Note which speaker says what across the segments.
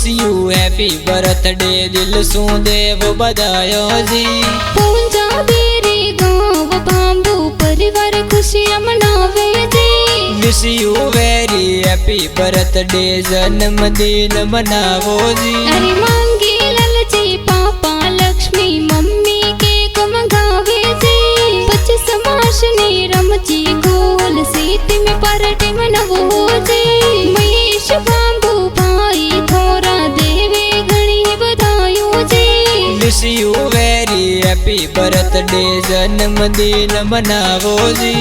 Speaker 1: You happy birthday दिल सू देव बधायो जी।
Speaker 2: पंजाबी रे गाँव बांबू परिवार खुशियां मनावे जी।
Speaker 1: Wish you very happy birthday जन्मदिन मनावो जी।
Speaker 2: अरे मांगी ललची पापा लक्ष्मी मम्मी केक मंगावे जी। 25 मार्च ने रमची गोल सीत में पार्टी मनावो जी। महेश बांबू भाई थोरा देवे घणी बधायो जी।
Speaker 1: Wish you very happy birthday जन्मदिन मनावो जी।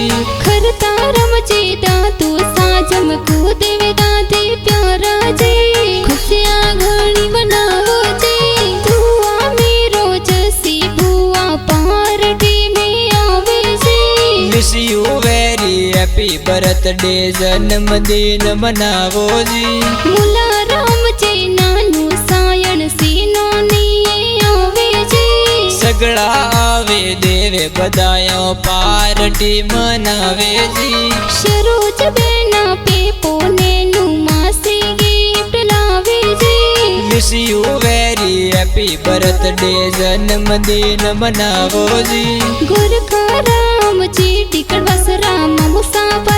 Speaker 2: खरता रमची दातू साजम को देवे दादी प्यारा जी। खुशियां घणी मनावो जी। बुआ मेरो जसी बुआ पार्टी में आवे जी।
Speaker 1: Wish you very happy birthday जन्मदिन मनावो जी।
Speaker 2: मुला रमची नानू सायण सीनो नी आवे जी।
Speaker 1: सगड़ा आवे देवे बधायो पार्टी मनावे जी।
Speaker 2: सरोज बेना पे पोने नु मासी गिफ्ट लावे जी।
Speaker 1: Wish you very happy birthday जन्मदिन मनावो जी।
Speaker 2: गुरखा राम जी टिकट बस राम मुसाफर